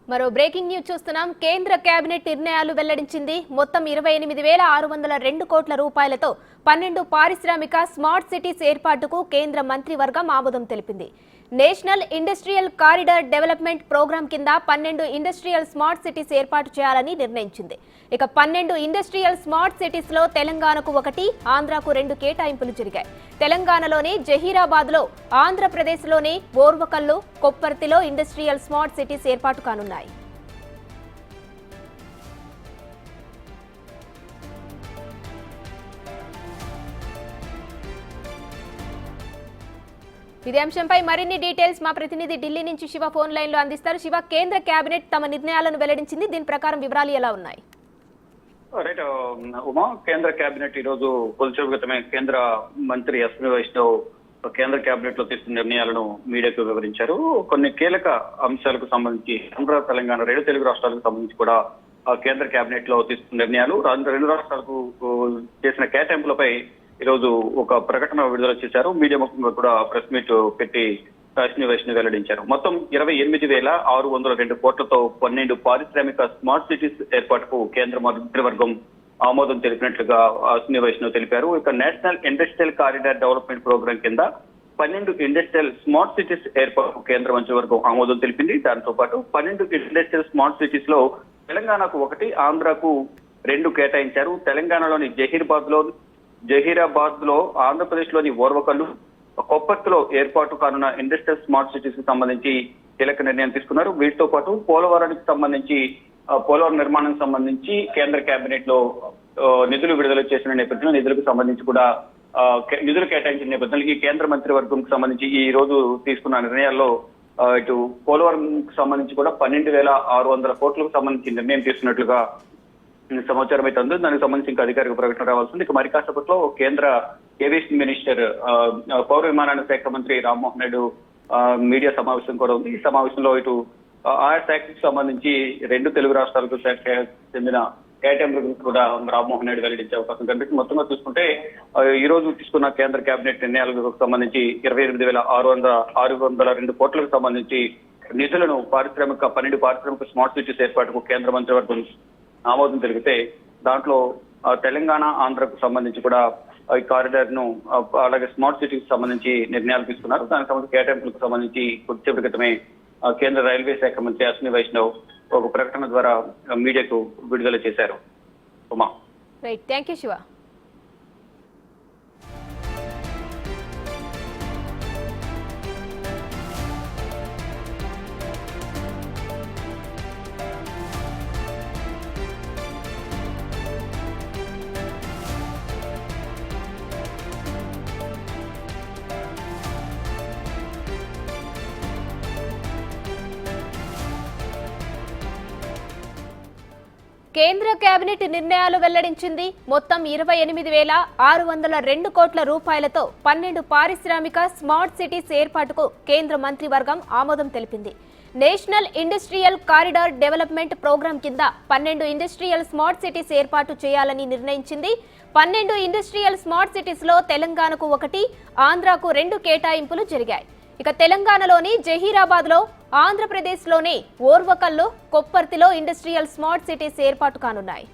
మరో breaking news చూస్తున్నాం. కేంద్ర కేబినెట్ నిర్ణయాలు వెల్లడించింది. మొత్తం 28,602 కోట్ల రూపాయలతో 12 పారిశ్రామిక స్మార్ట్ సిటీస్ ఏర్పాటుకు కేంద్ర మంత్రివర్గం ఆమోదం తెలిపింది. National industrial corridor development program కింద 12 ఇండస్ట్రియల్ స్మార్ట్ సిటీస్ ఏర్పాటు చేయాలని నిర్ణయించింది. ఇక 12 ఇండస్ట్రియల్ స్మార్ట్ సిటీస్ లో తెలంగాణకు 1, ఆంధ్రాకు 2 కేటాయింపులు జరిగాయి. తెలంగాణలోని జహీరాబాద్లో, ఆంధ్రప్రదేశ్లోని ఓర్వకల్లు, కొప్పర్తిలో ఇండస్ట్రియల్ స్మార్ట్ సిటీస్ ఏర్పాటు కానున్నాయి. ఇదే అంశంపై మరిన్ని డీటెయిల్స్ మా ప్రతినిధి ఢిల్లీ నుంచి శివ ఫోన్ లైన్ లో అందిస్తారు. శివ, కేంద్ర కేబినెట్ తమ నిర్ణయాలను వెల్లడించింది. దీని ప్రకారం వివరాలు ఎలా ఉన్నాయి? రైట్ ఉమా, కేంద్ర కేబినెట్ ఈ రోజు కొద్దిసేపు కేంద్ర మంత్రి అశ్విని వైష్ణవ్ కేంద్ర కేబినెట్ లో తీసుకున్న నిర్ణయాలను మీడియాకు వివరించారు. కొన్ని కీలక అంశాలకు సంబంధించి ఆంధ్ర, తెలంగాణ 2 తెలుగు రాష్ట్రాలకు సంబంధించి కూడా కేంద్ర కేబినెట్ లో తీసుకున్న నిర్ణయాలు, 2 రాష్ట్రాలకు చేసిన కేటాయింపులపై ఈ రోజు ఒక ప్రకటన విడుదల చేశారు. మీడియా ముఖ్యంగా కూడా ప్రెస్ మీట్ పెట్టి అశ్విని వైష్ణవ్ వెల్లడించారు. మొత్తం 28,602 కోట్లతో 12 పారిశ్రామిక స్మార్ట్ సిటీస్ ఏర్పాటుకు కేంద్ర మంత్రివర్గం ఆమోదం తెలిపినట్లుగా అశ్విని వైష్ణవ్ తెలిపారు. ఇక national industrial corridor development program కింద 12 ఇండస్ట్రియల్ స్మార్ట్ సిటీస్ ఏర్పాటుకు కేంద్ర మంత్రివర్గం ఆమోదం తెలిపింది. దాంతో పాటు 12 ఇండస్ట్రియల్ స్మార్ట్ సిటీస్ లో తెలంగాణకు 1, ఆంధ్రాకు 2 కేటాయించారు. తెలంగాణలోని జహీరాబాద్ లో, ఆంధ్రప్రదేశ్ లోని ఓర్వకల్లు, కొప్పర్తిలో ఏర్పాటు కానున్న ఇండస్ట్రియల్ స్మార్ట్ సిటీస్ కి సంబంధించి కీలక నిర్ణయం తీసుకున్నారు. వీటితో పాటు పోలవరానికి సంబంధించి, పోలవరం నిర్మాణానికి సంబంధించి కేంద్ర కేబినెట్ లో నిధులు విడుదల చేసిన నేపథ్యంలో నిధులకు సంబంధించి కూడా నిధులు కేటాయించిన నేపథ్యంలో ఈ కేంద్ర మంత్రివర్గంకు సంబంధించి ఈ రోజు తీసుకున్న నిర్ణయాల్లో ఇటు పోలవరం సంబంధించి కూడా 12,600 కోట్లకు సంబంధించి నిర్ణయం తీసుకున్నట్లుగా సమాచారం అయితే ఉంది. దానికి సంబంధించి ఇంకా అధికారిక ప్రకటన రావాల్సింది. ఇక మరి కాసేపట్లో కేంద్ర ఏవియేషన్ మినిస్టర్, పౌర విమానయాన శాఖ మంత్రి రామ్మోహన్ నాయుడు మీడియా సమావేశం కూడా ఉంది. ఈ సమావేశంలో ఇటు ఆయా శాఖకు సంబంధించి 2 తెలుగు రాష్ట్రాలకు చెందిన కేటాయింపుల గురించి కూడా రామ్మోహన్ నాయుడు వెల్లడించే అవకాశం కనిపిస్తుంది. మొత్తంగా చూసుకుంటే ఈ రోజు తీసుకున్న కేంద్ర కేబినెట్ నిర్ణయాలకు సంబంధించి 28,602 కోట్లకు సంబంధించి నిధులను 12 పారిశ్రామిక స్మార్ట్ సిటీస్ ఏర్పాటుకు కేంద్ర మంత్రివర్గం ఆమోదం తెలిపితే దాంట్లో తెలంగాణ, ఆంధ్రకు సంబంధించి కూడా ఈ కారిడార్ ను, అలాగే స్మార్ట్ సిటీకి సంబంధించి నిర్ణయాలు తీసుకున్నారు. దానికి సంబంధించి కేటాయింపులకు సంబంధించి కొద్దిసేపటి క్రితమే కేంద్ర రైల్వే శాఖ మంత్రి అశ్విని వైష్ణవ్ ఒక ప్రకటన ద్వారా మీడియాకు విడుదల చేశారు. Uma, right, thank you Shiva. కేంద్ర కేబినెట్ నిర్ణయాలు వెల్లడించింది. మొత్తం 28,602 కోట్ల రూపాయలతో 12 పారిశ్రామిక స్మార్ట్ సిటీస్ ఏర్పాటుకు కేంద్ర మంత్రివర్గం ఆమోదం తెలిపింది. National industrial corridor development program కింద 12 ఇండస్ట్రియల్ స్మార్ట్ సిటీస్ ఏర్పాటు చేయాలని నిర్ణయించింది. 12 ఇండస్ట్రియల్ స్మార్ట్ సిటీస్ లో తెలంగాణకు 1, ఆంధ్రాకు 2 కేటాయింపులు జరిగాయి. ఇక తెలంగాణలోని జహీరాబాద్ లో, ఆంధ్రప్రదేశ్లోని ఓర్వకల్లు, కొప్పర్తిలో ఇండస్ట్రియల్ స్మార్ట్ సిటీస్ ఏర్పాటు కానున్నాయి.